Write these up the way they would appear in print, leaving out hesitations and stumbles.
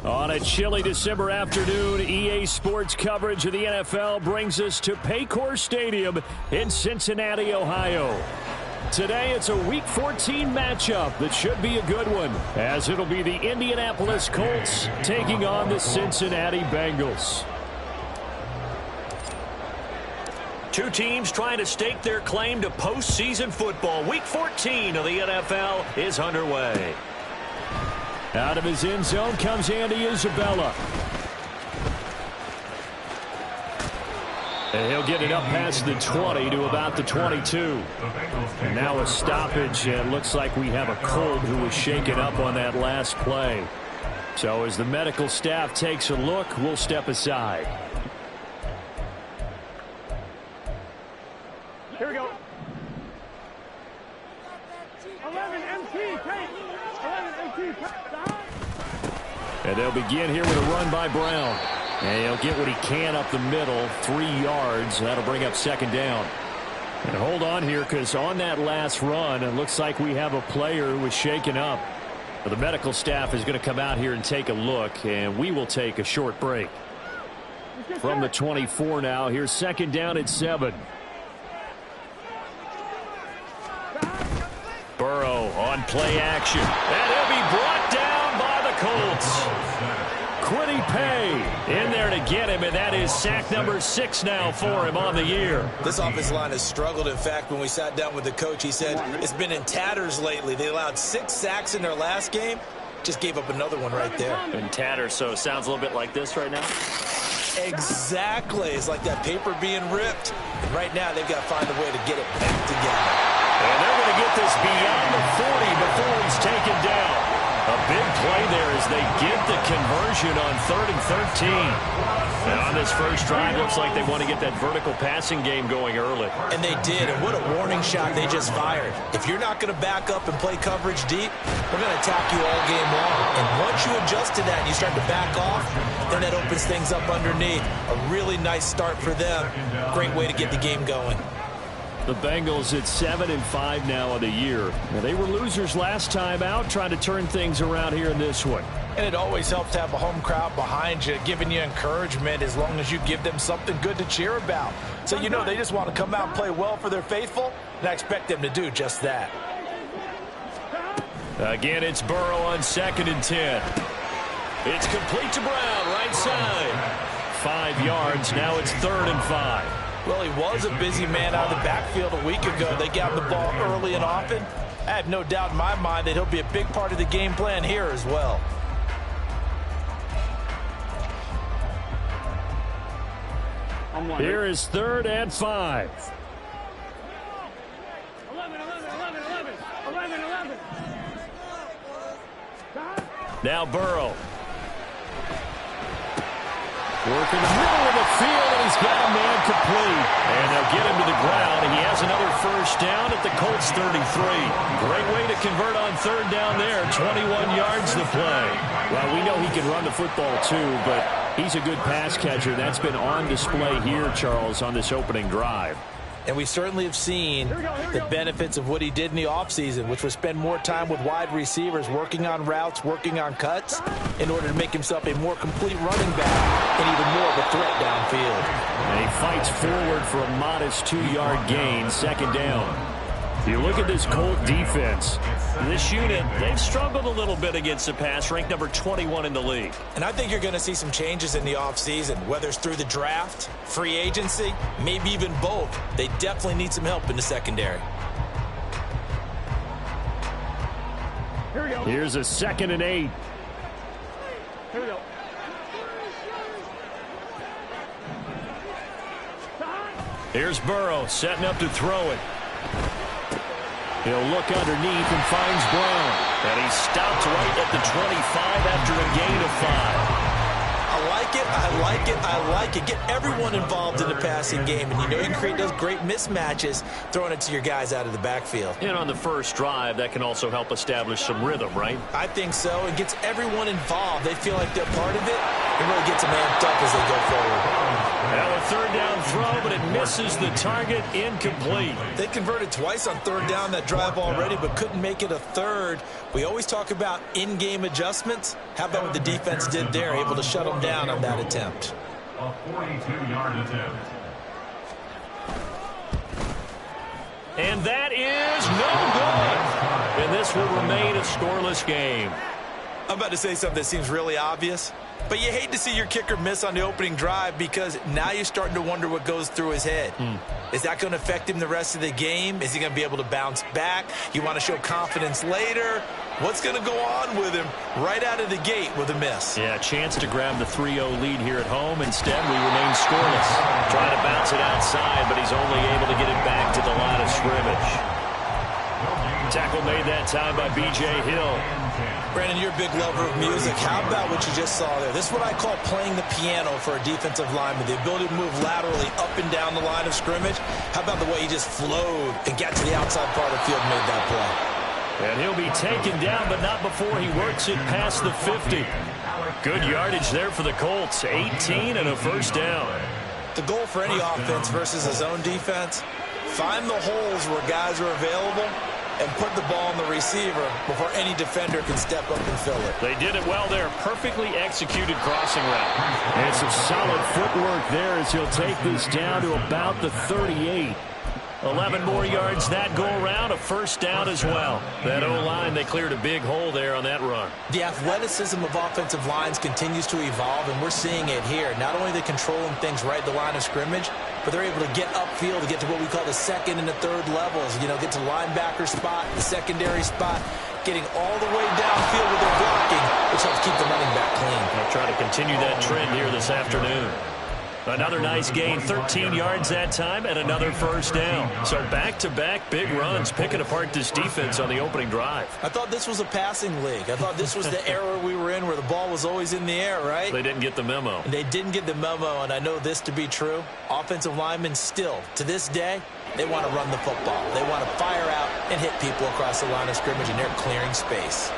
On a chilly December afternoon, EA Sports coverage of the NFL brings us to Paycor Stadium in Cincinnati, Ohio. Today, it's a Week 14 matchup that should be a good one, as it'll be the Indianapolis Colts taking on the Cincinnati Bengals. Two teams trying to stake their claim to postseason football. Week 14 of the NFL is underway. Out of his end zone comes Andy Isabella. And he'll get it up past the 20 to about the 22. And now a stoppage, and it looks like we have a Colt who was shaken up on that last play. So as the medical staff takes a look, we'll step aside. Here we go. 11 MT, take. 11 MT, take. And they'll begin here with a run by Brown. And he'll get what he can up the middle, 3 yards. That'll bring up second down. And hold on here, because on that last run, it looks like we have a player who was shaken up. The medical staff is going to come out here and take a look, and we will take a short break. From the 24 now, here's second down at 7. Burrow on play action. And he'll be brought down by the Colts. Quiddy Pay in there to get him, and that is sack number 6 now for him on the year. This offensive line has struggled. In fact, when we sat down with the coach, he said it's been in tatters lately. They allowed 6 sacks in their last game. Just gave up another one right there. In tatters, so it sounds a little bit like this right now? Exactly. It's like that paper being ripped. And right now, they've got to find a way to get it back together. And they're going to get this beyond the 40 before he's taken down. A big play there as they get the conversion on 3rd and 13. And on this first drive, looks like they want to get that vertical passing game going early. And they did, and what a warning shot they just fired. If you're not going to back up and play coverage deep, we're going to attack you all game long. And once you adjust to that and you start to back off, then that opens things up underneath. A really nice start for them. Great way to get the game going. The Bengals at 7-5 now on the year. Now, they were losers last time out, trying to turn things around here in this one. And it always helps to have a home crowd behind you, giving you encouragement as long as you give them something good to cheer about. So you know they just want to come out and play well for their faithful, and I expect them to do just that. Again, it's Burrow on 2nd and 10. It's complete to Brown, right side. 5 yards, now it's 3rd and 5. Well, he was a busy man out of the backfield a week ago. They got the ball early and often. I have no doubt in my mind that he'll be a big part of the game plan here as well. Here is 3rd and 5. 11, 11, 11, 11, 11, 11. Now Burrow. Working the middle of the field, and he's got a man complete. And they'll get him to the ground. He has another first down at the Colts 33. Great way to convert on 3rd down there. 21 yards to play. Well, we know he can run the football too, but he's a good pass catcher. That's been on display here, Charles, on this opening drive. And we certainly have seen the benefits of what he did in the offseason, which was spend more time with wide receivers, working on routes, working on cuts, in order to make himself a more complete running back and even more of a threat downfield. And he fights forward for a modest 2-yard gain, 2nd down. You look at this Colt defense. This unit, they've struggled a little bit against the pass, ranked number 21 in the league. And I think you're going to see some changes in the offseason, whether it's through the draft, free agency, maybe even both. They definitely need some help in the secondary. Here we go. Here's a 2nd and 8. Here we go. Here's Burrow setting up to throw it. He'll look underneath and finds Brown. And he's stopped right at the 25 after a gain of 5. like it. I like it. I like it. Get everyone involved in the passing game, and you know you can create those great mismatches throwing it to your guys out of the backfield. And on the first drive, that can also help establish some rhythm, right? I think so. It gets everyone involved. They feel like they're part of it. It really gets them amped up as they go forward. Now a third down throw, but it misses the target. Incomplete. They converted twice on third down that drive already, but couldn't make it a third. We always talk about in-game adjustments. How about what the defense did there, able to shut them down on that attempt? A 42-yard attempt. And that is no good. And this will remain a scoreless game. I'm about to say something that seems really obvious, but you hate to see your kicker miss on the opening drive because now you're starting to wonder what goes through his head. Is that going to affect him the rest of the game? Is he going to be able to bounce back? You want to show confidence later? What's going to go on with him right out of the gate with a miss? Yeah, chance to grab the 3-0 lead here at home. Instead, we remain scoreless. Trying to bounce it outside, but he's only able to get it back to the line of scrimmage. Tackle made that time by B.J. Hill. Brandon, you're a big lover of music. How about what you just saw there? This is what I call playing the piano for a defensive lineman. The ability to move laterally up and down the line of scrimmage. How about the way he just flowed and got to the outside part of the field and made that play? And he'll be taken down, but not before he works it past the 50. Good yardage there for the Colts. 18 and a first down. The goal for any offense versus a zone defense, find the holes where guys are available and put the ball on the receiver before any defender can step up and fill it. They did it well there. Perfectly executed crossing route. And some solid footwork there as he'll take this down to about the 38. 11 more yards that go around, a first down as well. That O-line, they cleared a big hole there on that run. The athleticism of offensive lines continues to evolve, and we're seeing it here. Not only are they controlling things right at the line of scrimmage, but they're able to get upfield to get to what we call the second and the third levels. You know, get to linebacker spot, the secondary spot, getting all the way downfield with their blocking, which helps keep the running back clean. They'll try to continue that trend here this afternoon. Another nice gain, 13 yards that time, and another first down. So back-to-back big runs, picking apart this defense on the opening drive. I thought this was a passing league. I thought this was the era we were in where the ball was always in the air, right? They didn't get the memo. They didn't get the memo, and I know this to be true. Offensive linemen still, to this day, they want to run the football. They want to fire out and hit people across the line of scrimmage, and they're clearing space.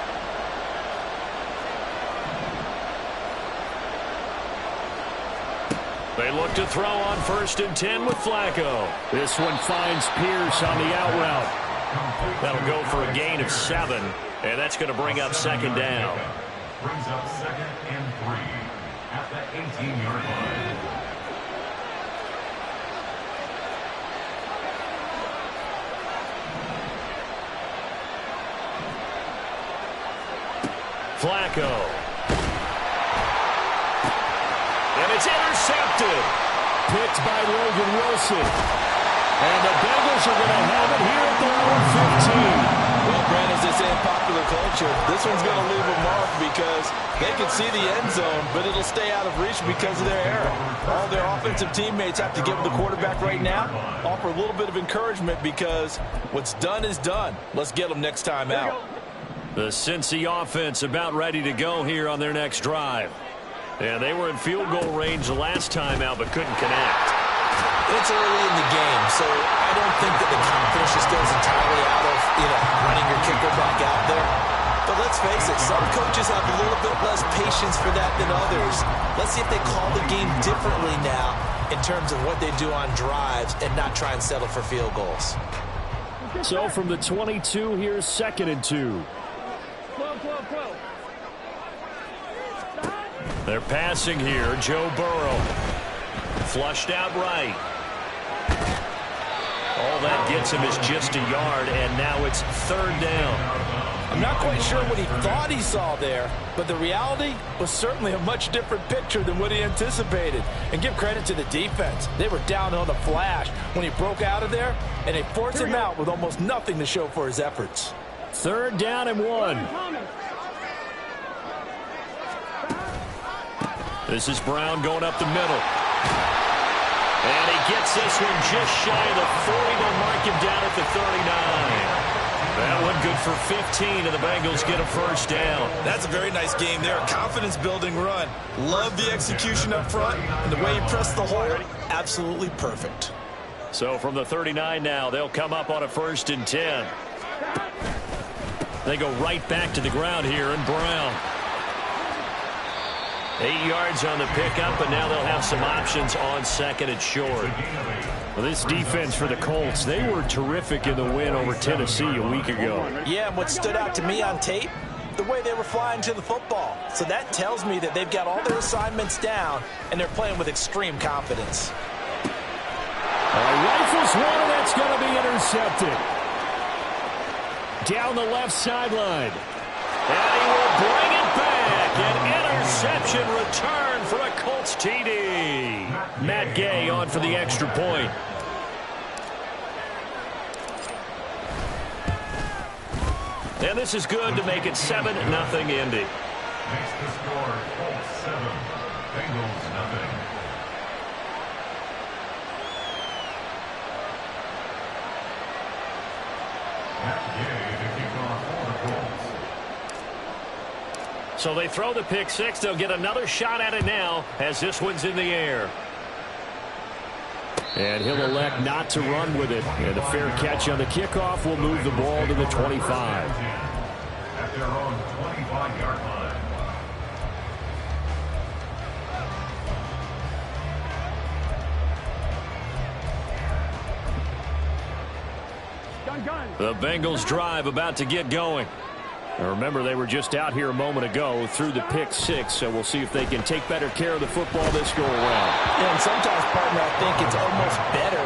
They look to throw on 1st and 10 with Flacco. This one finds Pierce on the out route. That'll go for a gain of 7, and that's going to bring up second down. Brings up 2nd and 3 at the 18-yard line. Flacco. And it's intercepted. Picked by Logan Wilson. And the Bengals are going to have it here at their own 15. Well, Brandon, as they say in popular culture, this one's going to leave a mark because they can see the end zone, but it'll stay out of reach because of their error. All their offensive teammates have to give the quarterback right now, offer a little bit of encouragement because what's done is done. Let's get them next time out. The Cincy offense about ready to go here on their next drive. Yeah, they were in field goal range the last time out, but couldn't connect. It's early in the game, so I don't think that the confidence just goes entirely out of, running your kicker back out there. But let's face it, some coaches have a little bit less patience for that than others. Let's see if they call the game differently now in terms of what they do on drives and not try and settle for field goals. So from the 22, here's 2nd and 2. They're passing here. Joe Burrow. Flushed out right. All that gets him is just a yard, and now it's 3rd down. I'm not quite sure what he thought he saw there, but the reality was certainly a much different picture than what he anticipated. And give credit to the defense. They were down on the flash when he broke out of there, and they forced him out with almost nothing to show for his efforts. 3rd down and 1. This is Brown going up the middle. And he gets this one just shy of the 40. They'll mark him down at the 39. That one good for 15, and the Bengals get a first down. That's a very nice game there. Confidence-building run. Love the execution up front, and the way you press the hole, absolutely perfect. So from the 39 now, they'll come up on a 1st and 10. They go right back to the ground here, and Brown. 8 yards on the pickup, and now they'll have some options on 2nd and short. Well, this defense for the Colts, they were terrific in the win over Tennessee a week ago. Yeah, and what stood out to me on tape, the way they were flying to the football. So that tells me that they've got all their assignments down, and they're playing with extreme confidence. Rifles one, and that's going to be intercepted. Down the left sideline. And he will bring it back. An interception return for a Colts TD. Matt Gay on for the extra point. And this is good to make it 7-0 Indy. Makes the score Colts 7, Bengals nothing. So they throw the pick six. They'll get another shot at it now as this one's in the air. And he'll elect not to run with it. And a fair catch on the kickoff will move the ball to the 25. At their own 25-yard line. The Bengals drive about to get going. Now remember, they were just out here a moment ago through the pick six, so we'll see if they can take better care of the football this go around. Yeah, and sometimes, partner, I think it's almost better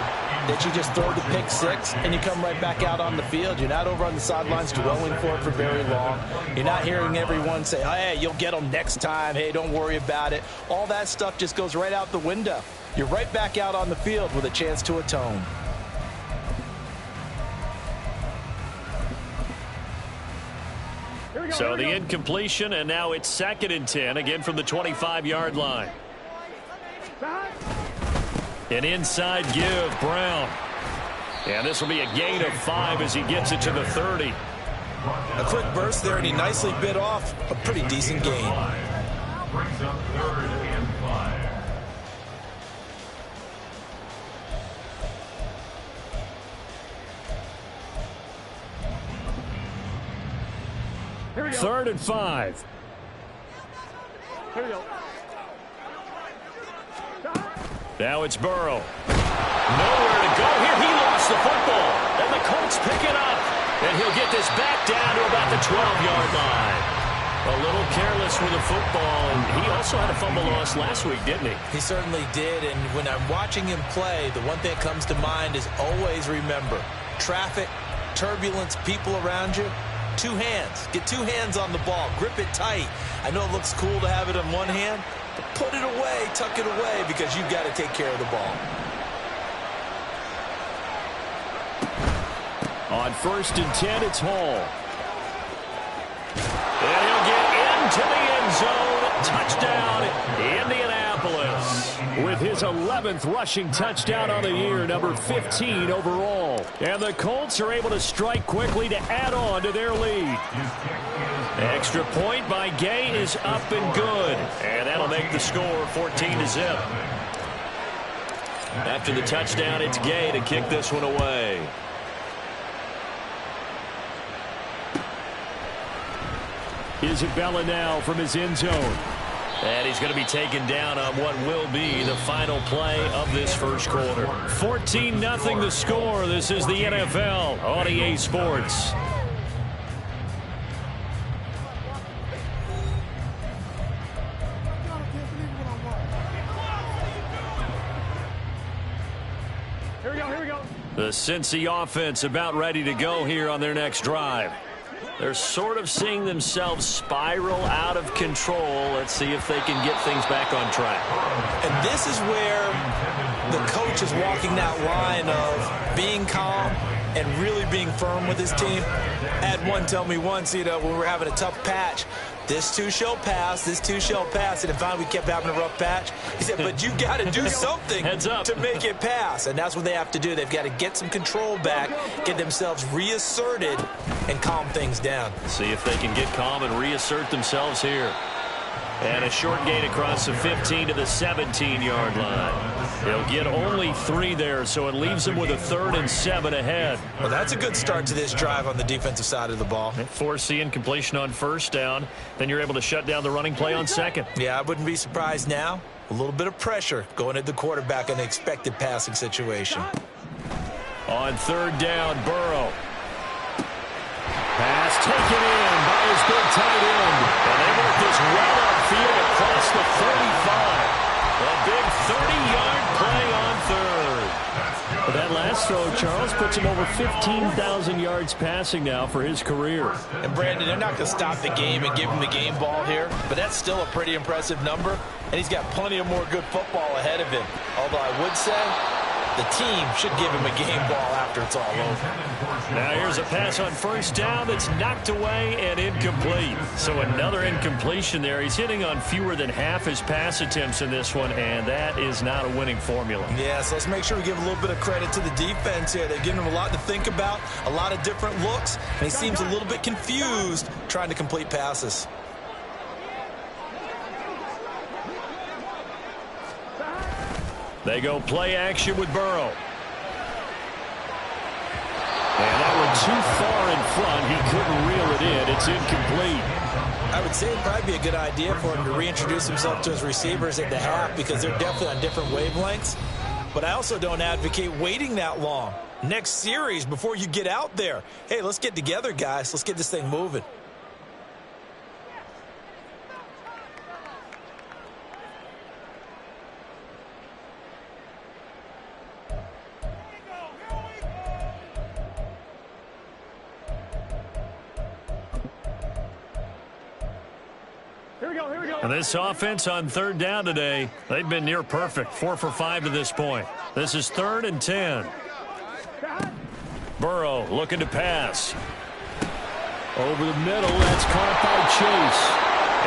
that you just throw the pick six and you come right back out on the field. You're not over on the sidelines dwelling for it for very long. You're not hearing everyone say, oh, hey, you'll get them next time. Hey, don't worry about it. All that stuff just goes right out the window. You're right back out on the field with a chance to atone. So the incompletion, and now it's 2nd and 10, again from the 25-yard line. An inside give, Brown. And this will be a gain of 5 as he gets it to the 30. A quick burst there, and he nicely bit off a pretty decent gain. Brings up 3rd and 5. Here we go. 3rd and 5. Here we go. Now it's Burrow. Nowhere to go here. He lost the football. And the Colts pick it up. And he'll get this back down to about the 12-yard line. A little careless with the football. And he also had a fumble loss last week, didn't he? He certainly did. And when I'm watching him play, the one thing that comes to mind is always remember, traffic, turbulence, people around you. 2 hands. Get 2 hands on the ball. Grip it tight. I know it looks cool to have it on one hand, but put it away, tuck it away, because you've got to take care of the ball. On 1st and 10, it's Hall. And he'll get into the end zone. Touchdown, Indianapolis. With his 11th rushing touchdown on the year, number 15 overall. And the Colts are able to strike quickly to add on to their lead. Extra point by Gay is up and good. And that'll make the score 14-0. After the touchdown, it's Gay to kick this one away. Isabella now from his end zone. And he's going to be taken down on what will be the final play of this first quarter. 14-0 the score. This is the NFL on EA Sports. Here we go, here we go. The Cincy offense about ready to go here on their next drive. They're sort of seeing themselves spiral out of control. Let's see if they can get things back on track. And this is where the coach is walking that line of being calm and really being firm with his team. I had one tell me once, when we were having a tough patch, this too shall pass, this too shall pass. And finally we kept having a rough patch. He said, but you got to do something to make it pass. And that's what they have to do. They've got to get some control back, get themselves reasserted, and calm things down. See if they can get calm and reassert themselves here. And a short gain across the 15 to the 17-yard line. They'll get only 3 there, so it leaves them with a 3rd and 7 ahead. Well, that's a good start to this drive on the defensive side of the ball. Force the incompletion on 1st down. Then you're able to shut down the running play on 2nd. Yeah, I wouldn't be surprised now. A little bit of pressure going at the quarterback in an expected passing situation. On 3rd down, Burrow. Pass taken in by his big tight end. And they work this well upfield across the 35. A big 30-yard play on 3rd. But that last throw, Charles, puts him over 15,000 yards passing now for his career. And, Brandon, they're not going to stop the game and give him the game ball here, but that's still a pretty impressive number, and he's got plenty of more good football ahead of him. Although I would say the team should give him a game ball after it's all over. Now here's a pass on 1st down that's knocked away and incomplete. So another incompletion there. He's hitting on fewer than half his pass attempts in this one, and that is not a winning formula. Yeah, so let's make sure we give a little bit of credit to the defense here. They're giving him a lot to think about, a lot of different looks, and he seems a little bit confused trying to complete passes. They go play action with Burrow. And that one too far in front. He couldn't reel it in. It's incomplete. I would say it'd probably be a good idea for him to reintroduce himself to his receivers at the half because they're definitely on different wavelengths. But I also don't advocate waiting that long. Next series before you get out there. Hey, let's get together, guys. Let's get this thing moving. And this offense on 3rd down today, they've been near perfect. 4 for 5 to this point. This is 3rd and 10. Burrow looking to pass. Over the middle, that's caught by Chase.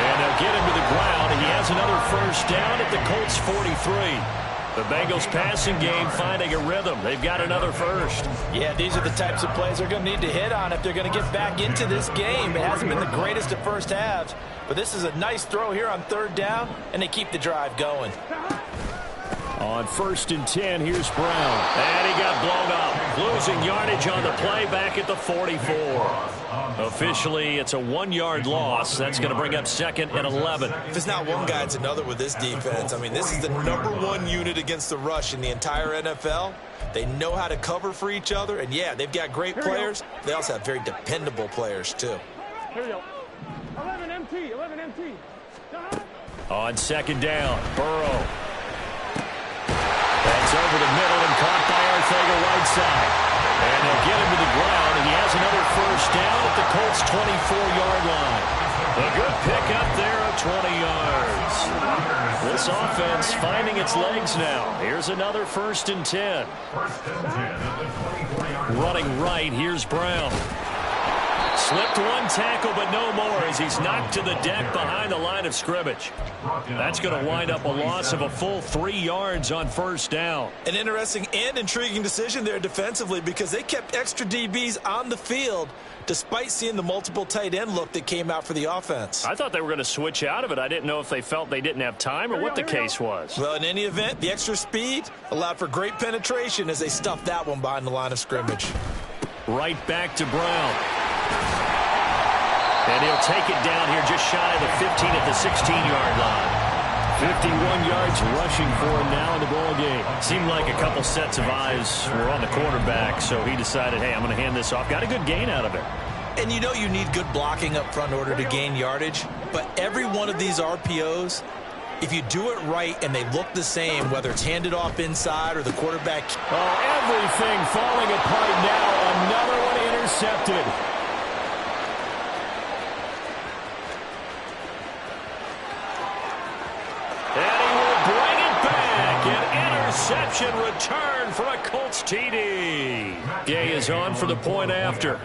And they'll get him to the ground. He has another 1st down at the Colts 43. The Bengals passing game finding a rhythm. They've got another 1st. Yeah, these are the types of plays they're going to need to hit on if they're going to get back into this game. It hasn't been the greatest of first halves, but this is a nice throw here on 3rd down, and they keep the drive going. On 1st and 10, here's Brown. And he got blown up. Losing yardage on the play back at the 44. Officially, it's a 1-yard loss. That's going to bring up 2nd and 11. If it's not one guy, it's another with this defense. I mean, this is the #1 unit against the rush in the entire NFL. They know how to cover for each other. And, yeah, they've got great players. They also have very dependable players, too. Here we go. 11 MT, 11 MT. On 2nd down, Burrow. That's over the middle and caught by Arcega-Whiteside. And they'll get him to the ground. He has another 1st down at the Colts 24-yard line. A good pickup there of 20 yards. This offense finding its legs now. Here's another 1st and 10. Running right, here's Brown. Slipped one tackle, but no more as he's knocked to the deck behind the line of scrimmage. That's going to wind up a loss of a full 3 yards on 1st down. An interesting and intriguing decision there defensively because they kept extra DBs on the field despite seeing the multiple tight end look that came out for the offense. I thought they were going to switch out of it. I didn't know if they felt they didn't have time or what the case was. Well, in any event, the extra speed allowed for great penetration as they stuffed that one behind the line of scrimmage. Right back to Brown. And he'll take it down here just shy of the 15 at the 16-yard line. 51 yards rushing for him now in the ball game. Seemed like a couple sets of eyes were on the quarterback, so he decided, hey, I'm going to hand this off. Got a good gain out of it. And you know you need good blocking up front in order to gain yardage, but every one of these RPOs, if you do it right and they look the same, whether it's handed off inside or the quarterback. Oh, everything falling apart now. Another one intercepted. interception return for a Colts TD. Gay is on for the point after.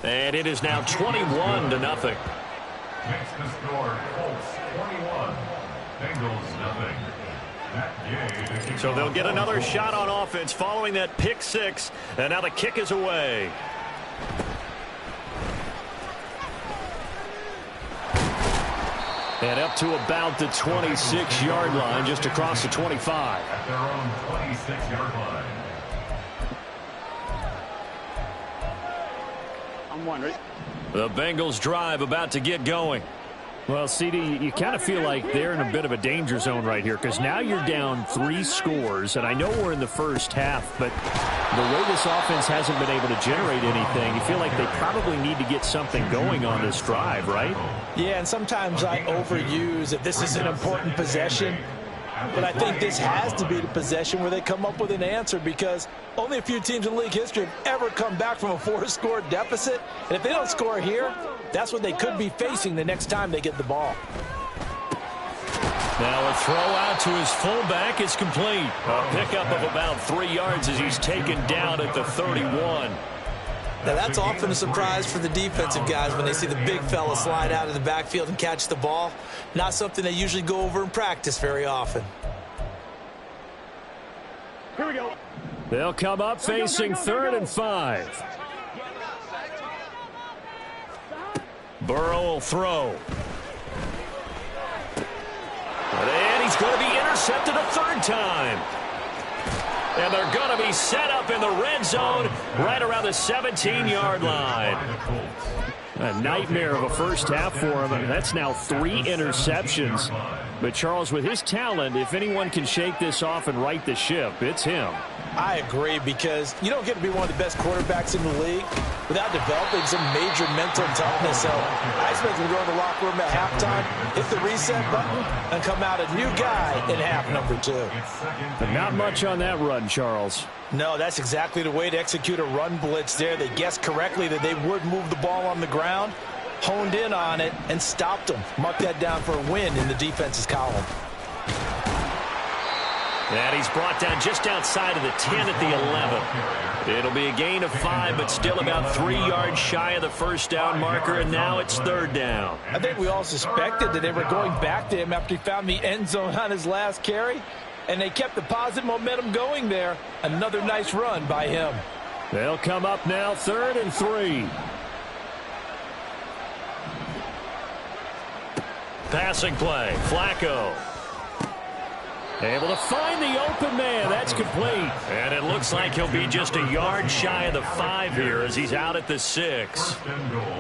And it is now 21-0. Makes the score Colts 21, Bengals nothing. So they'll get another shot on offense following that pick six. And now the kick is away. And up to about the 26-yard line, just across the 25. At their own 26-yard line. I'm one, right? The Bengals drive about to get going. Well, CD, you kind of feel like they're in a bit of a danger zone right here because now you're down 3 scores, and I know we're in the first half, but the way this offense hasn't been able to generate anything, you feel like they probably need to get something going on this drive, right? Yeah, and sometimes I overuse if this is an important possession. But I think this has to be the possession where they come up with an answer because only a few teams in league history have ever come back from a 4-score deficit. And if they don't score here, that's what they could be facing the next time they get the ball. Now a throw out to his fullback is complete. A pickup of about 3 yards as he's taken down at the 31. Now, that's often a surprise for the defensive guys when they see the big fella slide out of the backfield and catch the ball. Not something they usually go over in practice very often. Here we go. They'll come up facing 3rd and 5. Burrow will throw. And he's going to be intercepted a 3rd time. And they're going to be set up in the red zone right around the 17-yard line. A nightmare of a first half for him. I mean, that's now 3 interceptions. But, Charles, with his talent, if anyone can shake this off and right the ship, it's him. I agree because you don't get to be one of the best quarterbacks in the league without developing some major mental toughness. So I expect him to go in the locker room at halftime, hit the reset button, and come out a new guy in half number 2. But not much on that run, Charles. No, that's exactly the way to execute a run blitz there. They guessed correctly that they would move the ball on the ground, honed in on it, and stopped them. Mark that down for a win in the defense's column. And he's brought down just outside of the 10 at the 11. It'll be a gain of 5, but still about 3 yards shy of the first down marker, and now it's 3rd down. I think we all suspected that they were going back to him after he found the end zone on his last carry, and they kept the positive momentum going there. Another nice run by him. They'll come up now 3rd and 3. Passing play, Flacco. Able to find the open man. That's complete. And it looks like he'll be just a yard shy of the 5 here as he's out at the 6.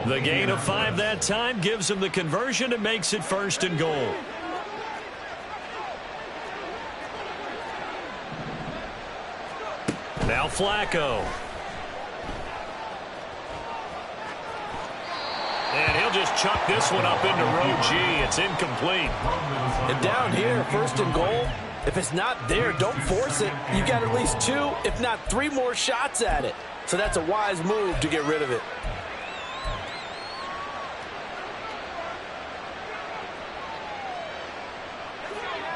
The gain of 5 that time gives him the conversion and makes it 1st and goal. Now Flacco. And he'll just chuck this one up into row G. It's incomplete. And down here, 1st and goal. If it's not there, don't force it. You got at least 2, if not 3 more shots at it. So that's a wise move to get rid of it.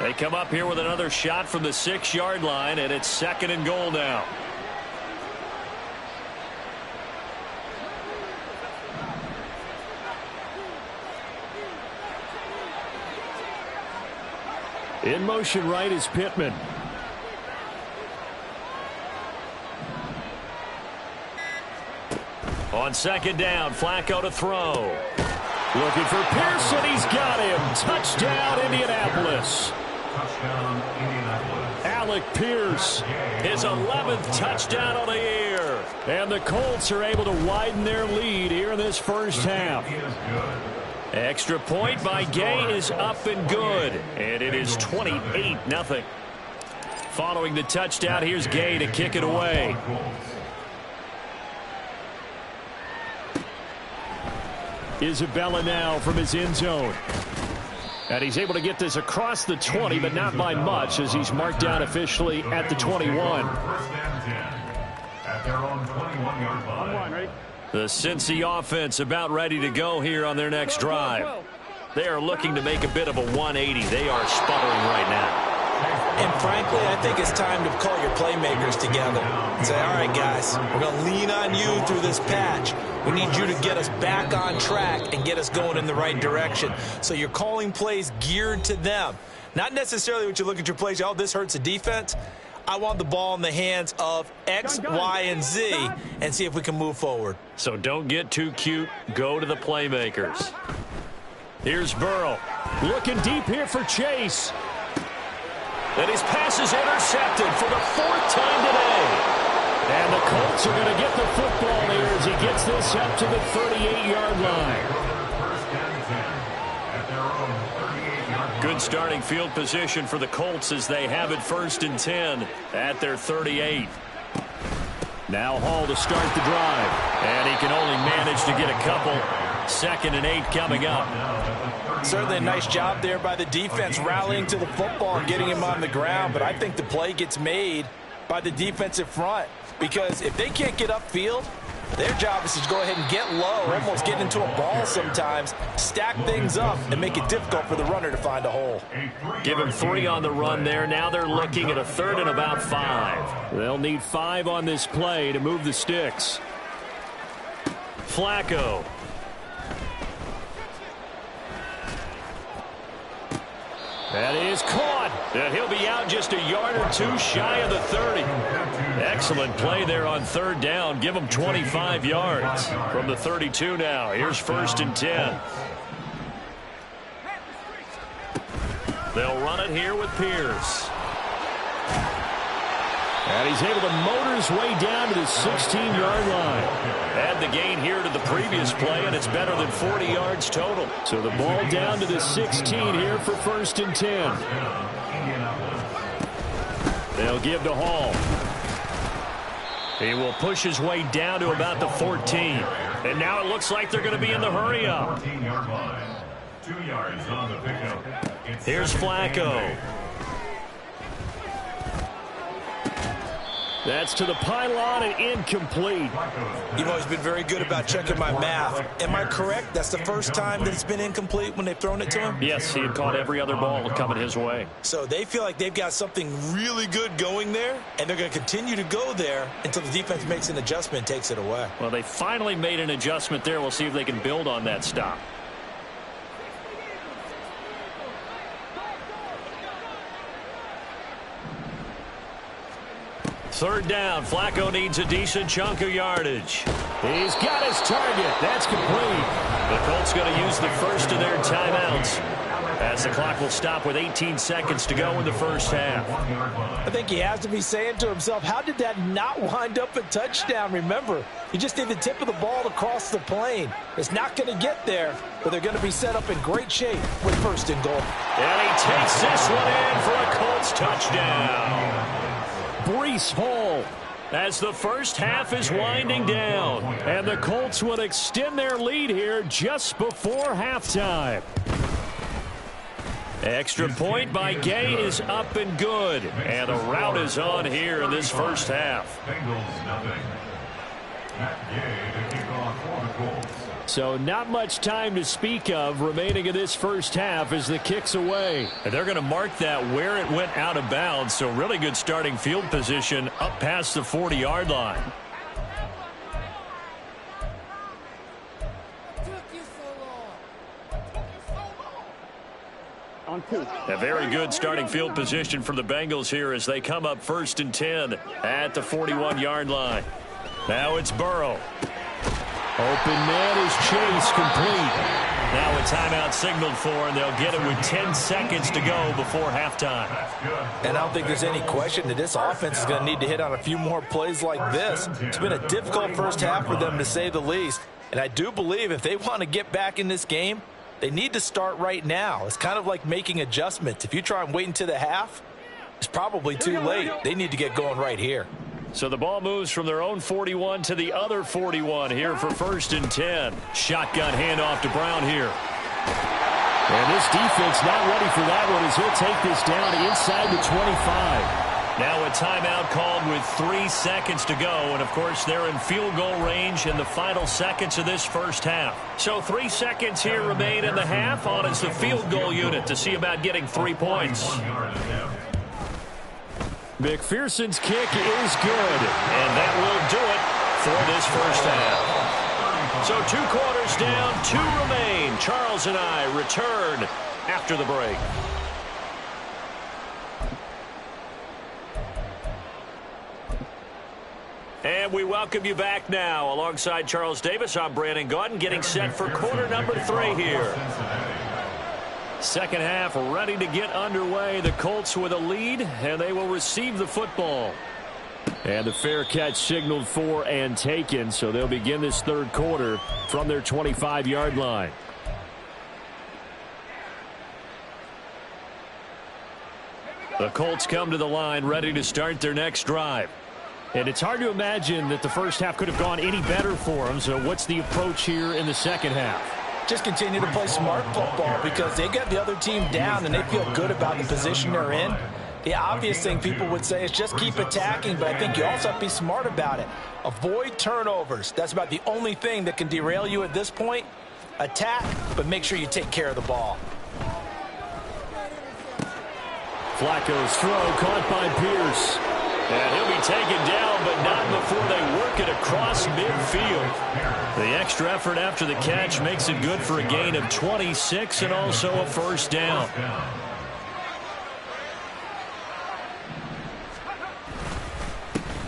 They come up here with another shot from the 6-yard line, and it's 2nd and goal now. In motion right is Pittman. On 2nd down, Flacco to throw. Looking for Pearson. He's got him. Touchdown, Indianapolis. Touchdown, Indianapolis. Alec Pierce, his 11th touchdown of the year. And the Colts are able to widen their lead here in this first half. He is good. Extra point by Gay is up and good. And it is 28-0. Following the touchdown, here's Gay to kick it away. Isabella now from his end zone. And he's able to get this across the 20, but not by much as he's marked down officially at the 21. 1st and 10. At their own 21-yard line. I'm one, ready? The Cincy offense about ready to go here on their next drive. They are looking to make a bit of a 180. They are sputtering right now. And frankly, I think it's time to call your playmakers together and say, all right, guys, we're going to lean on you through this patch. We need you to get us back on track and get us going in the right direction. So you're calling plays geared to them. Not necessarily what you look at your plays, oh, this hurts the defense. I want the ball in the hands of X, Y, and Z and see if we can move forward. So don't get too cute. Go to the playmakers. Here's Burrow. Looking deep here for Chase. And his pass is intercepted for the 4th time today. And the Colts are going to get the football here as he gets this up to the 38-yard line. Good starting field position for the Colts as they have it 1st and 10 at their 38. Now Hall to start the drive. And he can only manage to get a couple. 2nd and 8 coming up. Certainly a nice job there by the defense rallying to the football and getting him on the ground. But I think the play gets made by the defensive front. Because if they can't get upfield, their job is to go ahead and get low, almost get into a ball sometimes, stack things up, and make it difficult for the runner to find a hole. Give him 3 on the run there. Now they're looking at a 3rd and about 5. They'll need 5 on this play to move the sticks. Flacco. That is caught. And he'll be out just a yard or 2 shy of the 30. Excellent play there on 3rd down. Give him 25 yards from the 32 now. Here's 1st and 10. They'll run it here with Pierce. And he's able to motor his way down to the 16-yard line. Add the gain here to the previous play, and it's better than 40 yards total. So the ball down to the 16 here for 1st and 10. They'll give to Hall. He will push his way down to about the 14. And now it looks like they're going to be in the hurry up. 2 yards on the pickup. Here's Flacco. That's to the pylon and incomplete. You've always been very good about checking my math. Am I correct? That's the first time that it's been incomplete when they've thrown it to him? Yes, he had caught every other ball coming his way. So they feel like they've got something really good going there, and they're going to continue to go there until the defense makes an adjustment and takes it away. Well, they finally made an adjustment there. We'll see if they can build on that stop. Third down. Flacco needs a decent chunk of yardage. He's got his target. That's complete. The Colts going to use the first of their timeouts as the clock will stop with 18 seconds to go in the first half. I think he has to be saying to himself, how did that not wind up a touchdown? Remember, you just need the tip of the ball to cross the plane. It's not going to get there, but they're going to be set up in great shape with 1st and goal. And he takes this one in for a Colts touchdown. Breece Hall as the first half is winding down. And the Colts will extend their lead here just before halftime. Extra point by Gay is up and good. And the route is on here in this first half. Bengals nothing. Matt Gay to kick off for the Colts. So not much time to speak of remaining in this first half as the kick's away. And they're going to mark that where it went out of bounds. So really good starting field position up past the 40-yard line. A very good starting field position for the Bengals here as they come up 1st and 10 at the 41-yard line. Now it's Burrow. Open man is Chase, complete. Now a timeout signaled for, and they'll get it with 10 seconds to go before halftime. And I don't think there's any question that this offense is going to need to hit on a few more plays like this. It's been a difficult first half for them, to say the least. And I do believe if they want to get back in this game, they need to start right now. It's kind of like making adjustments. If you try and wait until the half, it's probably too late. They need to get going right here. So the ball moves from their own 41 to the other 41 here for 1st and 10. Shotgun handoff to Brown here. And this defense not ready for that one as he'll take this down inside the 25. Now a timeout called with 3 seconds to go. And, of course, they're in field goal range in the final seconds of this first half. So 3 seconds here remain in the half. On is the field goal unit to see about getting 3 points. McPherson's kick is good. And that will do it for this first half. So 2 quarters down, 2 remain. Charles and I return after the break. And we welcome you back now. Alongside Charles Davis, I'm Brandon Gaudin, getting set for quarter number 3 here. Second half ready to get underway. The Colts with a lead, and they will receive the football. And the fair catch signaled for and taken, so they'll begin this third quarter from their 25-yard line. The Colts come to the line ready to start their next drive. And it's hard to imagine that the first half could have gone any better for them. So what's the approach here in the second half? Just continue to play smart football because they get the other team down and they feel good about the position they're in. The obvious thing people would say is just keep attacking, but I think you also have to be smart about it. Avoid turnovers. That's about the only thing that can derail you at this point. Attack, but make sure you take care of the ball. Flacco's throw caught by Pierce. And he'll be taken down, but not before they work it across midfield. The extra effort after the catch makes it good for a gain of 26 and also a first down.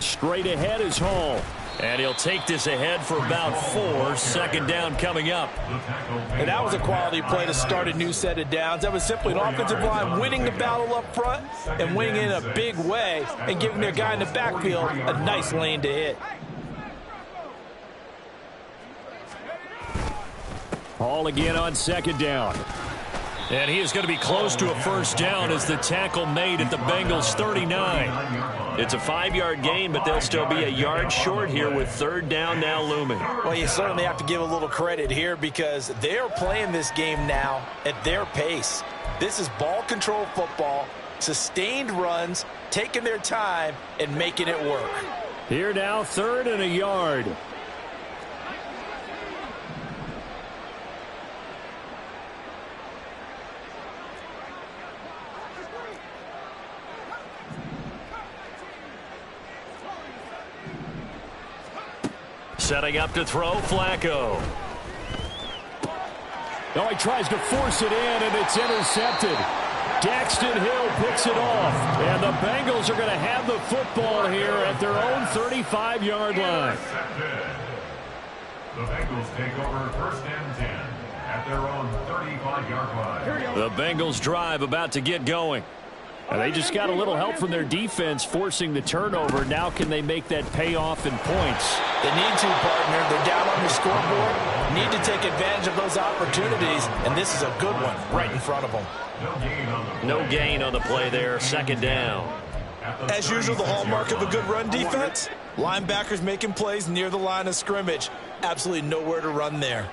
Straight ahead is Hall. And he'll take this ahead for about 4. Second down coming up. And that was a quality play to start a new set of downs. That was simply an offensive line winning the battle up front and winning in a big way and giving their guy in the backfield a nice lane to hit. Hall again on second down. And he is going to be close to a first down as the tackle made at the Bengals 39. It's a 5-yard gain, but they'll still be a yard short here with third down now looming. Well, you certainly have to give a little credit here because they're playing this game now at their pace. This is ball control football, sustained runs, taking their time, and making it work. Here now, 3rd and a yard. Setting up to throw, Flacco. Oh, he tries to force it in, and it's intercepted. Daxton Hill picks it off. And the Bengals are going to have the football here at their own 35-yard line. The Bengals take over 1st and 10 at their own 35-yard line. The Bengals drive about to get going. And they just got a little help from their defense forcing the turnover. Now can they make that pay off in points? They need to, partner. They're down on the scoreboard. Need to take advantage of those opportunities, and this is a good one right in front of them. No gain on the play there. Second down. As usual, the hallmark of a good run defense, linebackers making plays near the line of scrimmage. Absolutely nowhere to run there.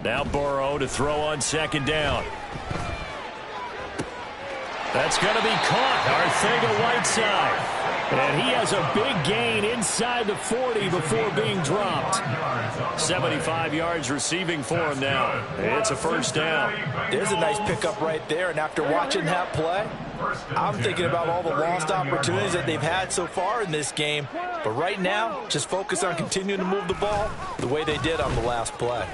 Now Burrow to throw on second down. That's going to be caught. Arcega-Whiteside. And he has a big gain inside the 40 before being dropped. 75 yards receiving for him now. It's a first down. There's a nice pickup right there. And after watching that play, I'm thinking about all the lost opportunities that they've had so far in this game. But right now, just focus on continuing to move the ball the way they did on the last play.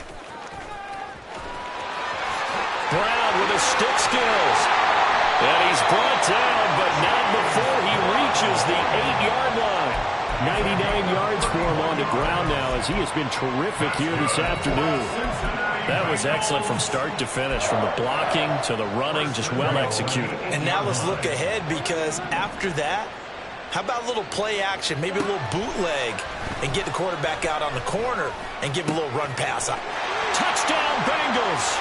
Brown with the stick skills. And he's brought down, but not before he reaches the 8-yard line. 99 yards for him on the ground now as he has been terrific here this afternoon. That was excellent from start to finish, from the blocking to the running, just well executed. And now let's look ahead because after that, how about a little play action, maybe a little bootleg, and get the quarterback out on the corner and give him a little run pass up. Touchdown Bengals!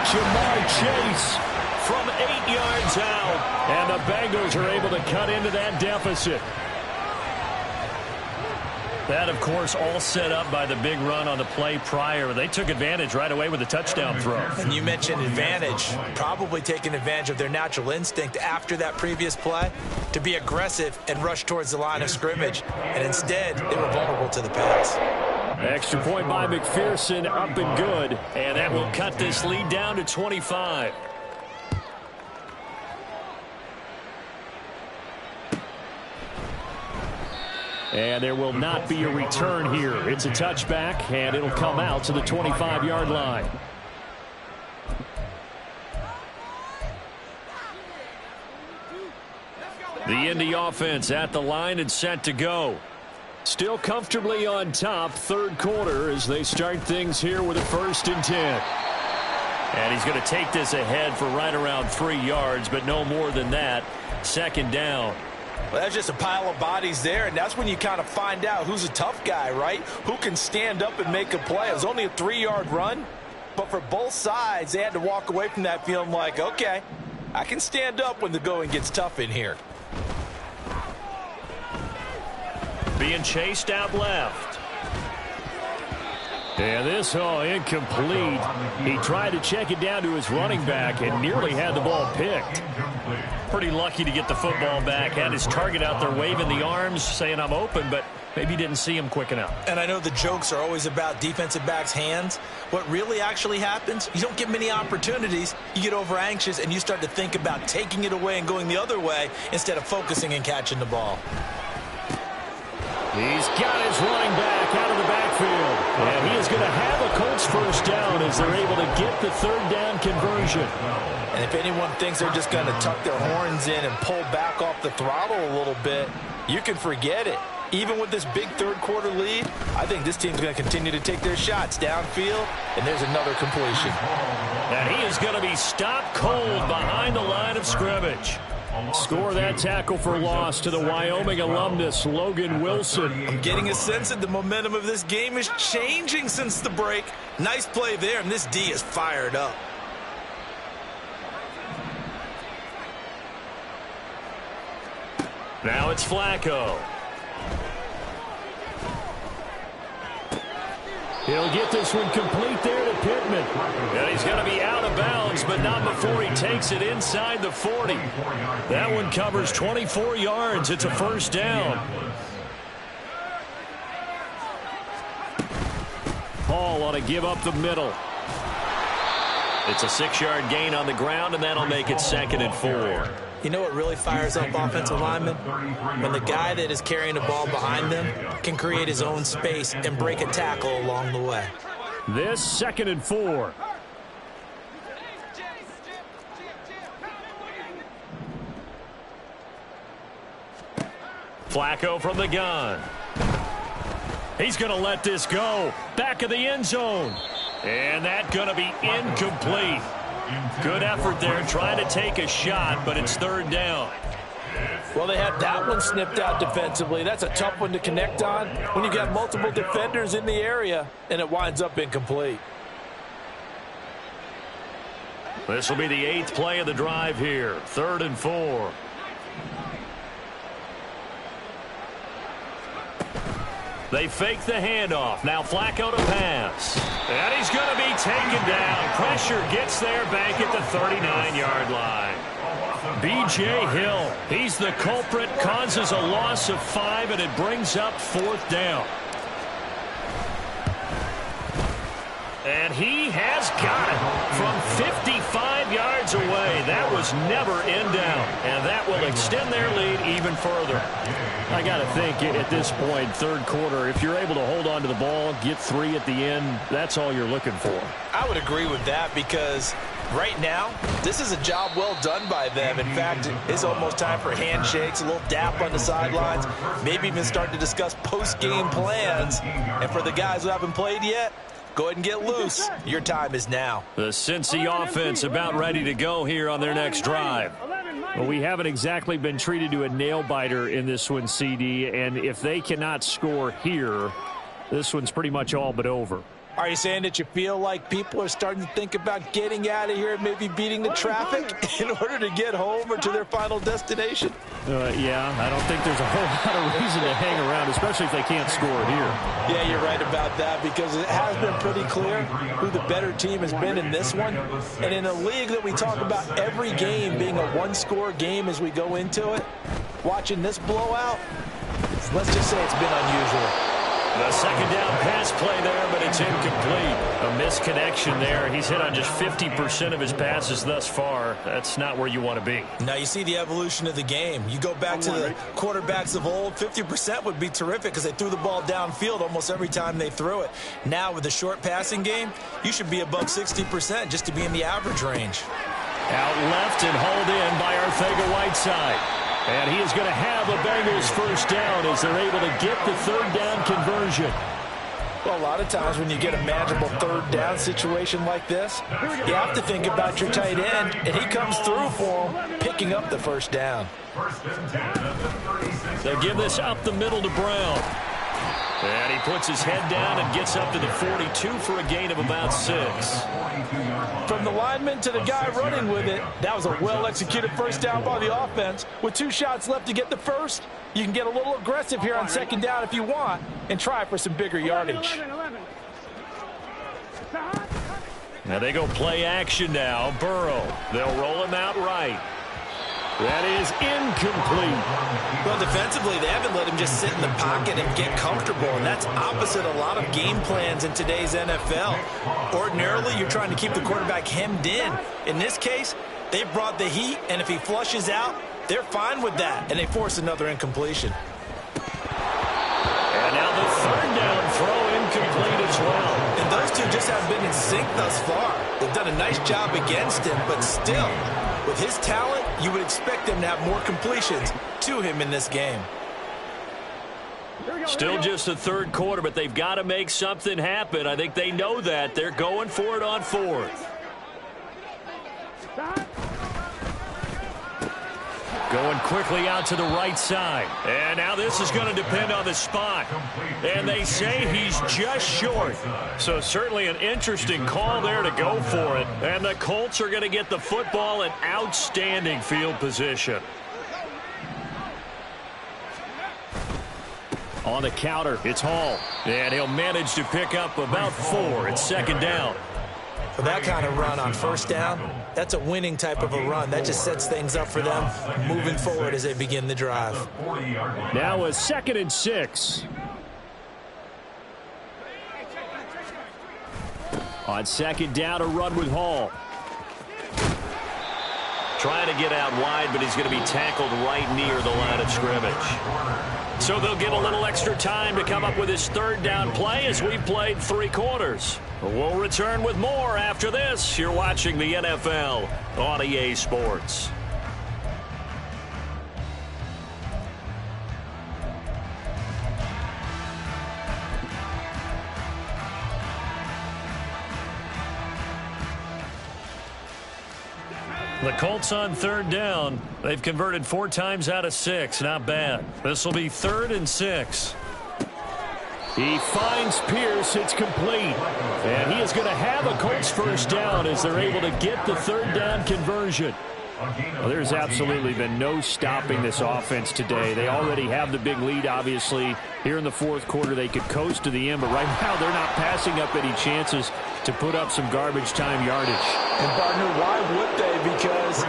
Jamar Chase from 8 yards out, and the Bengals are able to cut into that deficit. That, of course, all set up by the big run on the play prior. They took advantage right away with a touchdown throw. And you mentioned advantage, probably taking advantage of their natural instinct after that previous play to be aggressive and rush towards the line of scrimmage. And instead, they were vulnerable to the pass. Extra point by McPherson, up and good. And that will cut this lead down to 25. And there will not be a return here. It's a touchback, and it'll come out to the 25-yard line. The Indy offense at the line and set to go. Still comfortably on top, third quarter, as they start things here with a 1st and 10. And he's going to take this ahead for right around 3 yards, but no more than that. 2nd down. Well, that's just a pile of bodies there, and that's when you kind of find out who's a tough guy, right? Who can stand up and make a play. It was only a 3-yard run, but for both sides, they had to walk away from that feeling like, okay, I can stand up when the going gets tough in here. Being chased out left. And this, incomplete. He tried to check it down to his running back and nearly had the ball picked. Pretty lucky to get the football back. Had his target out there waving the arms, saying I'm open, but maybe didn't see him quick enough. And I know the jokes are always about defensive backs' hands. What really actually happens, you don't get many opportunities. You get over anxious, and you start to think about taking it away and going the other way instead of focusing and catching the ball. He's got his running back out of the backfield. And he is going to have a Colts 1st down as they're able to get the 3rd down conversion. And if anyone thinks they're just going to tuck their horns in and pull back off the throttle a little bit, you can forget it. Even with this big third quarter lead, I think this team's going to continue to take their shots downfield, and there's another completion. And he is going to be stopped cold behind the line of scrimmage. Score that tackle for loss to the Wyoming alumnus, Logan Wilson. I'm getting a sense that the momentum of this game is changing since the break. Nice play there, and this D is fired up. Now it's Flacco. He'll get this one complete there to Pittman. And he's going to be out of bounds, but not before he takes it inside the 40. That one covers 24 yards. It's a 1st down. Hall ought to give up the middle. It's a 6-yard gain on the ground, and that'll make it 2nd and 4. You know what really fires up offensive linemen? When the guy that is carrying the ball behind them can create his own space and break a tackle along the way. This 2nd and 4. Flacco from the gun. He's going to let this go. Back of the end zone. And that's going to be incomplete. Good effort there trying to take a shot, but it's 3rd down. Well, they had that one snipped out defensively. That's a tough one to connect on when you've got multiple defenders in the area, and it winds up incomplete. This will be the 8th play of the drive here. 3rd and 4. They fake the handoff. Now Flacco to pass. And he's going to be taken down. Pressure gets there back at the 39-yard line. B.J. Hill, he's the culprit, causes a loss of 5, and it brings up 4th down. And he has got it from 55 yards away. That was never in down, and that will extend their lead even further. I got to think at this point, 3rd quarter, if you're able to hold on to the ball, get 3 at the end, that's all you're looking for. I would agree with that because right now, this is a job well done by them. In fact, it's almost time for handshakes, a little dap on the sidelines, maybe even start to discuss post-game plans. And for the guys who haven't played yet, go ahead and get loose. Your time is now. The Cincy offense about ready to go here on their next drive. Well, we haven't exactly been treated to a nail-biter in this one, CD, and if they cannot score here, this one's pretty much all but over. Are you saying that you feel like people are starting to think about getting out of here and maybe beating the traffic in order to get home or to their final destination? Yeah, I don't think there's a whole lot of reason to hang around, especially if they can't score here. Yeah, you're right about that, because it has been pretty clear who the better team has been in this one. And in a league that we talk about every game being a one-score game as we go into it, watching this blowout, let's just say it's been unusual. The second down pass play there, but it's incomplete. A misconnection there. He's hit on just 50% of his passes thus far. That's not where you want to be. Now you see the evolution of the game. You go back to the quarterbacks of old, 50% would be terrific because they threw the ball downfield almost every time they threw it. Now with the short passing game, you should be above 60% just to be in the average range. Out left and hauled in by Arcega-Whiteside. And he is going to have a Bengals first down as they're able to get the third down conversion. Well, a lot of times when you get a manageable third down situation like this, you have to think about your tight end, and he comes through for him, picking up the first down. They'll give this up the middle to Brown. And he puts his head down and gets up to the 42 for a gain of about 6. From the lineman to the guy running with it, that was a well-executed first down by the offense. With 2 shots left to get the first, you can get a little aggressive here on second down if you want and try for some bigger yardage. Now they go play action now. Burrow. They'll roll him out right. That is incomplete. Well, defensively, they haven't let him just sit in the pocket and get comfortable, and that's opposite a lot of game plans in today's NFL. Ordinarily, you're trying to keep the quarterback hemmed in. In this case, they brought the heat, and if he flushes out, they're fine with that, and they force another incompletion. And now the third down throw incomplete as well. And those two just haven't been in sync thus far. They've done a nice job against him, but still, with his talent, you would expect them to have more completions to him in this game. Still just the third quarter, but they've got to make something happen. I think they know that. They're going for it on fourth. Going quickly out to the right side. And now this is going to depend on the spot. And they say he's just short. So certainly an interesting call there to go for it. And the Colts are going to get the football in outstanding field position. On the counter, it's Hall. And he'll manage to pick up about 4. It's second down. For that kind of run on first down, that's a winning type of a run. That just sets things up for them moving forward as they begin the drive. Now a 2nd and 6. On second down, a run with Hall. Trying to get out wide, but he's going to be tackled right near the line of scrimmage. So they'll get a little extra time to come up with his third down play as we've played 3 quarters. We'll return with more after this. You're watching the NFL on EA Sports. The Colts on third down. They've converted 4 times out of 6. Not bad. This will be 3rd and 6. He finds Pierce. It's complete. And he is going to have a Colts first down as they're able to get the third down conversion. Well, there's absolutely been no stopping this offense today. They already have the big lead, obviously. Here in the fourth quarter, they could coast to the end, but right now they're not passing up any chances to put up some garbage time yardage. And, partner, why would they? Because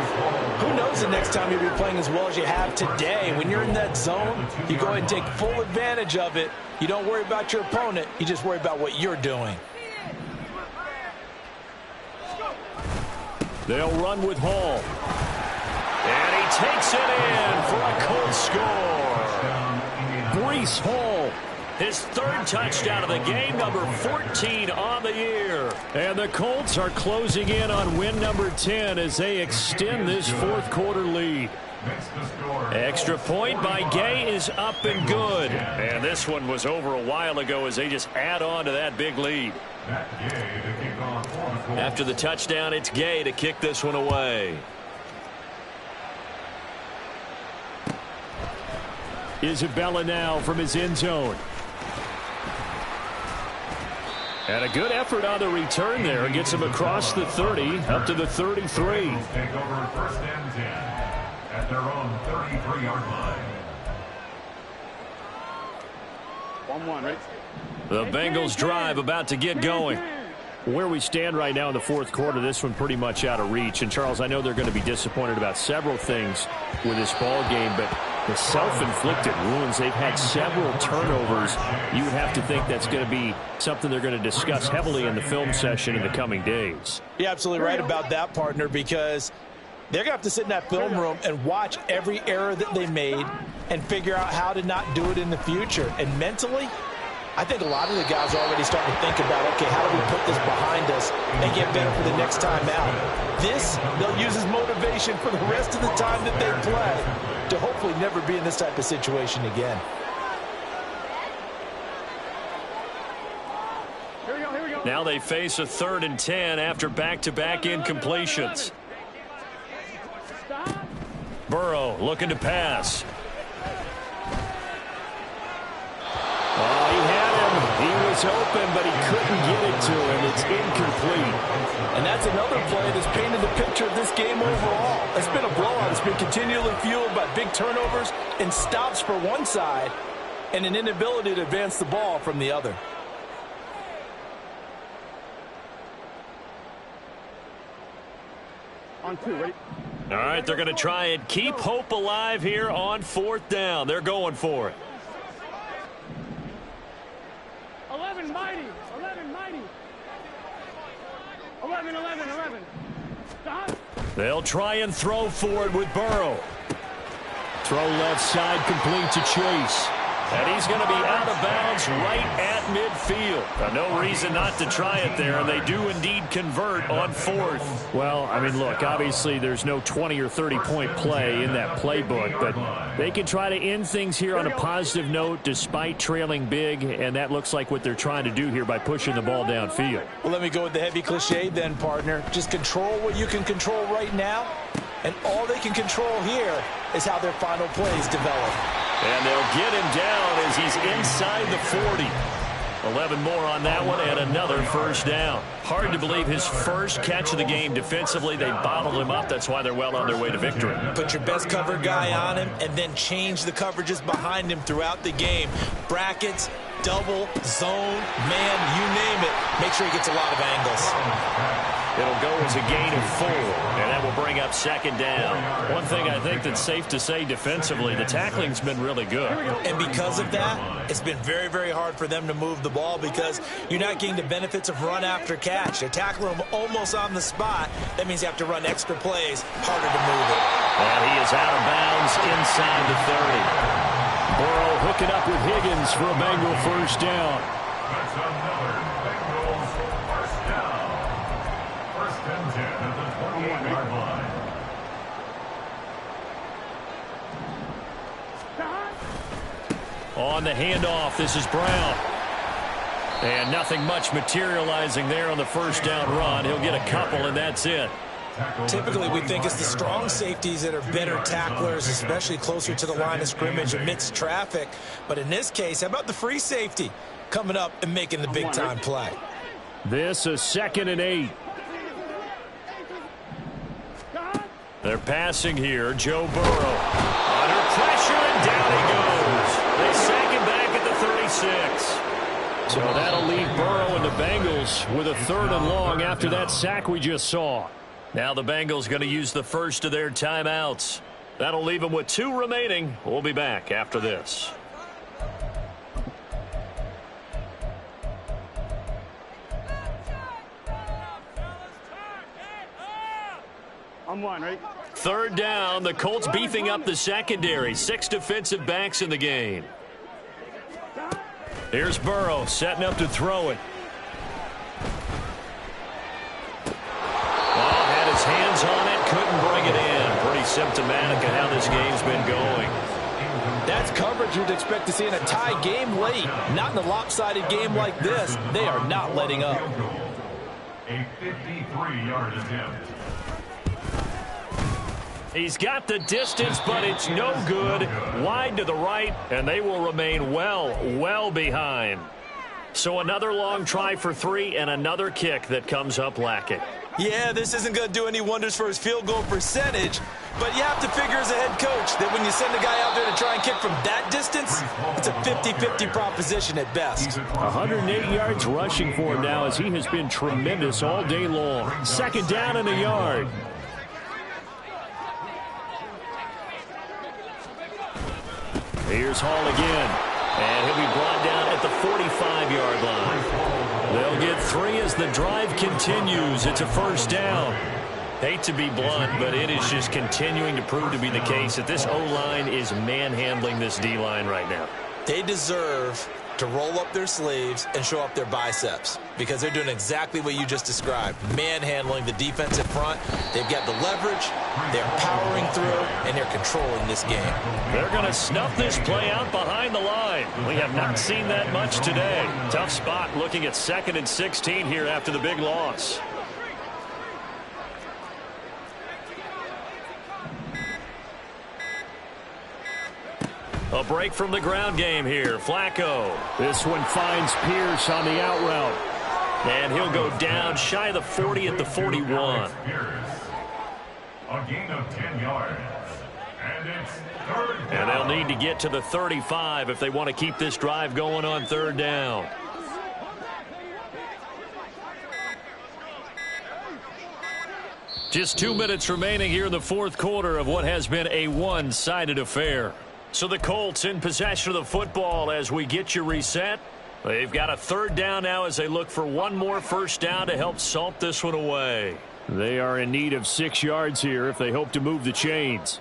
who knows the next time you'll be playing as well as you have today. When you're in that zone, you go ahead and take full advantage of it. You don't worry about your opponent. You just worry about what you're doing. They'll run with Hall. And he takes it in for a Colts score. Breece Hall, his 3rd touchdown of the game, number 14 on the year. And the Colts are closing in on win number 10 as they extend this fourth quarter lead. Extra point by Gay is up and good. And this one was over a while ago as they just add on to that big lead. After the touchdown, it's Gay to kick this one away. Isabella now from his end zone. And a good effort on the return there. Gets him across the 30, up to the 33. Take over first and 10 at their own 33-yard line. 1-1, right? The Bengals drive about to get going. Where we stand right now in the fourth quarter, this one pretty much out of reach. And, Charles, I know they're going to be disappointed about several things with this ball game, but the self-inflicted wounds, they've had several turnovers. You would have to think that's going to be something they're going to discuss heavily in the film session in the coming days. You're absolutely right about that, partner, because they're going to have to sit in that film room and watch every error that they made and figure out how to not do it in the future. And mentally, I think a lot of the guys are already starting to think about, okay, how do we put this behind us and get better for the next time out? This, they'll use as motivation for the rest of the time that they play to hopefully never be in this type of situation again. Here we go, here we go. Now they face a 3rd and 10 after back-to-back incompletions. Stop. Burrow looking to pass. Oh, he had him. He was open, but he couldn't get it to him. It's incomplete. And that's another play that's painted the picture of this game overall. It's been a blowout. It's been continually fueled by big turnovers and stops for one side and an inability to advance the ball from the other. On 2, ready? All right, they're going to try and keep hope alive here on 4th down. They're going for it. 11 mighty. 11 mighty. 11. Stop. They'll try and throw for it with Burrow. Throw left side complete to Chase. And he's going to be out of bounds right at midfield. No reason not to try it there, and they do indeed convert on 4th. Well, I mean, look, obviously there's no 20 or 30-point play in that playbook, but they can try to end things here on a positive note despite trailing big, and that looks like what they're trying to do here by pushing the ball downfield. Well, let me go with the heavy cliche then, partner. Just control what you can control right now, and all they can control here is how their final plays develop. And they'll get him down as he's inside the 40. 11 more on that one and another 1st down. Hard to believe his first catch of the game defensively. They bottled him up. That's why they're well on their way to victory. Put your best cover guy on him and then change the coverages behind him throughout the game. Brackets, double, zone, man, you name it. Make sure he gets a lot of angles. It'll go as a gain of 4, and that will bring up 2nd down. One thing I think that's safe to say defensively, the tackling's been really good. And because of that, it's been very, very hard for them to move the ball because you're not getting the benefits of run after catch. They're tackling him almost on the spot. That means you have to run extra plays, harder to move it. And he is out of bounds inside the 30. Burrow hooking up with Higgins for a Bengal 1st down. That's another Bengals first down. 1st and 10 at the 28-yard line. On the handoff, this is Brown. And nothing much materializing there on the 1st down run. He'll get a couple, and that's it. Typically, we think it's the strong safeties that are better tacklers, especially closer to the line of scrimmage amidst traffic. But in this case, how about the free safety coming up and making the big-time play? This is 2nd and 8. They're passing here. Joe Burrow under pressure, and down he goes. They sack him back at the 36. So that'll leave Burrow and the Bengals with a 3rd and long after that sack we just saw. Now the Bengals going to use the first of their timeouts. That'll leave them with 2 remaining. We'll be back after this. On 1, right? 3rd down. The Colts beefing up the secondary. 6 defensive backs in the game. Here's Burrow setting up to throw it. Oh, had his hands on it, couldn't bring it in. Pretty symptomatic of how this game's been going. That's coverage you'd expect to see in a tie game late. Not in a lopsided game like this. They are not letting up. A 53-yard attempt. He's got the distance, but it's no good. Wide to the right, and they will remain well behind. So another long try for 3 and another kick that comes up lacking. Yeah, this isn't going to do any wonders for his field goal percentage, but you have to figure as a head coach that when you send a guy out there to try and kick from that distance, it's a 50-50 proposition at best. 108 yards rushing for him now as he has been tremendous all day long. 2nd down and a yard. Here's Hall again, and he'll be brought down at the 45-yard line. They'll get 3 as the drive continues. It's a 1st down. Hate to be blunt, but it is just continuing to prove to be the case that this O-line is manhandling this D-line right now. They deserve to roll up their sleeves and show up their biceps because they're doing exactly what you just described, manhandling the defensive front. They've got the leverage, they're powering through, and they're controlling this game. They're going to snuff this play out behind the line. We have not seen that much today. Tough spot looking at 2nd and 16 here after the big loss. A break from the ground game here. Flacco. This one finds Pierce on the out route. And he'll go down shy of the 40 at the 41. A gain of 10 yards. And it's 3rd down. And they'll need to get to the 35 if they want to keep this drive going on 3rd down. Just 2 minutes remaining here in the 4th quarter of what has been a one-sided affair. So the Colts in possession of the football as we get you reset. They've got a 3rd down now as they look for one more 1st down to help salt this one away. They are in need of 6 yards here if they hope to move the chains.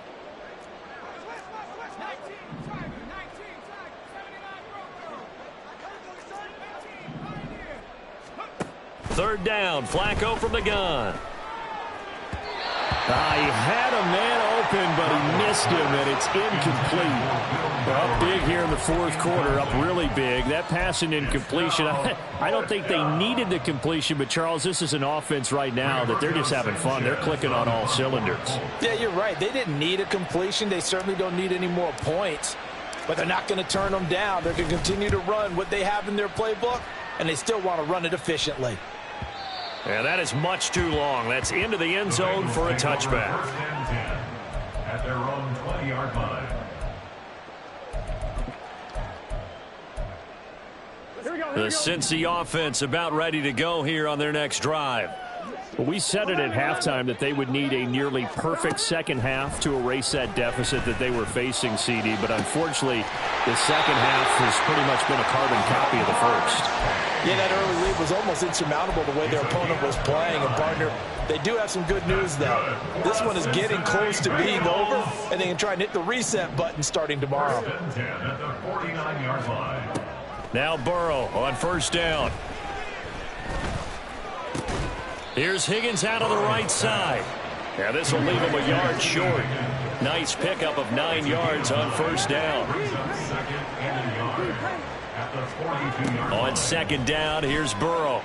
3rd down, Flacco from the gun. He had a man open, but he missed him, and it's incomplete. Up big here in the 4th quarter, up really big. That pass and incompletion, I don't think they needed the completion, but, Charles, this is an offense right now that they're just having fun. They're clicking on all cylinders. Yeah, you're right. They didn't need a completion. They certainly don't need any more points, but they're not going to turn them down. They're going to continue to run what they have in their playbook, and they still want to run it efficiently. And that is much too long. That's into the end zone for a touchback. 1st and 10 at their own 20-yard line. The Cincy offense about ready to go here on their next drive. Well, we said it at halftime that they would need a nearly perfect second half to erase that deficit that they were facing, CD. But unfortunately, the second half has pretty much been a carbon copy of the first. Yeah, that early lead was almost insurmountable the way their opponent was playing. And, partner, they do have some good news, though. This one is getting close to being over, and they can try and hit the reset button starting tomorrow. 1st and 10 at the 49-yard line. Now Burrow on 1st down. Here's Higgins out on the right side. Yeah, this will leave him a yard short. Nice pickup of 9 yards on 1st down. 2nd and a yard at the 42-yard line. On 2nd down, here's Burrow.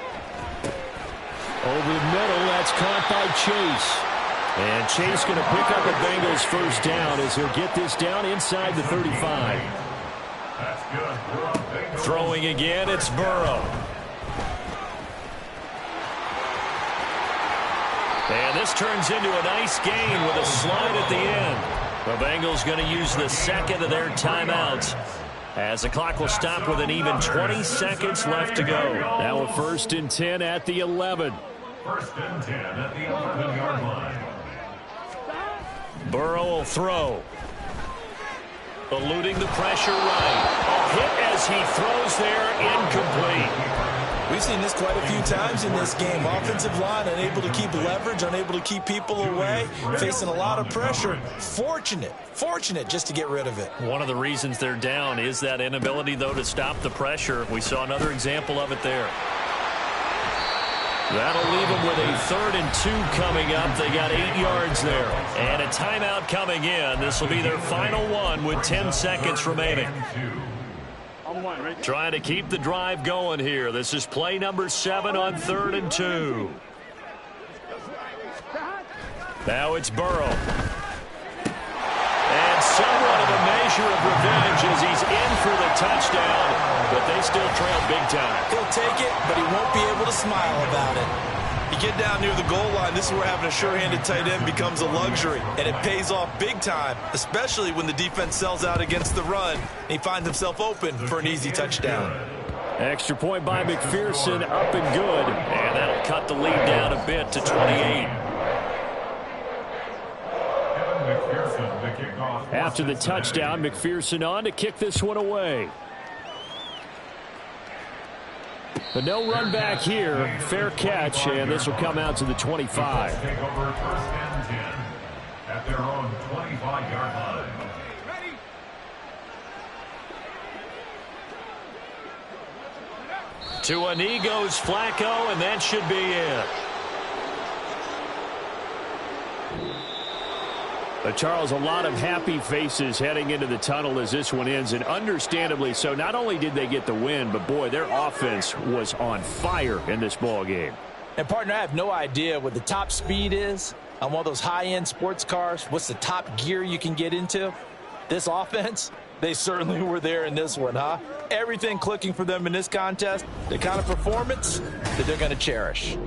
Over the middle, that's caught by Chase. And Chase going to pick up a Bengals 1st down as he'll get this down inside the 35. That's good. Throwing again, it's Burrow. And this turns into a nice gain with a slide at the end. The Bengals going to use the 2nd of their timeouts as the clock will stop with an even 20 seconds left to go. Now a 1st and 10 at the 11. 1st and 10 at the 11-yard line. Burrow will throw. Eluding the pressure right. A hit as he throws there, incomplete. We've seen this quite a few times in this game. Offensive line unable to keep leverage, unable to keep people away, facing a lot of pressure. Fortunate just to get rid of it. One of the reasons they're down is that inability, though, to stop the pressure. We saw another example of it there. That'll leave them with a 3rd and 2 coming up. They got 8 yards there. And a timeout coming in. This will be their final one with 10 seconds remaining. Trying to keep the drive going here. This is play number 7 on 3rd and 2. Now it's Burrow. And somewhat of a measure of revenge as he's in for the touchdown, but they still trail big time. He'll take it, but he won't be able to smile about it. You get down near the goal line, this is where having a sure-handed tight end becomes a luxury, and it pays off big time, especially when the defense sells out against the run, and he finds himself open for an easy touchdown. Extra point by McPherson, up and good, and that'll cut the lead down a bit to 28. After the touchdown, McPherson on to kick this one away. But no run back here. Fair catch, and this will come out to the 25. Take over first and 10 at their own 25-yard line. To a knee goes Flacco, and that should be it. But Charles, a lot of happy faces heading into the tunnel as this one ends, and understandably so. Not only did they get the win, but boy, their offense was on fire in this ball game. And partner, I have no idea what the top speed is on one of those high-end sports cars. What's the top gear you can get into? This offense, they certainly were there in this one, huh? Everything clicking for them in this contest, the kind of performance that they're going to cherish.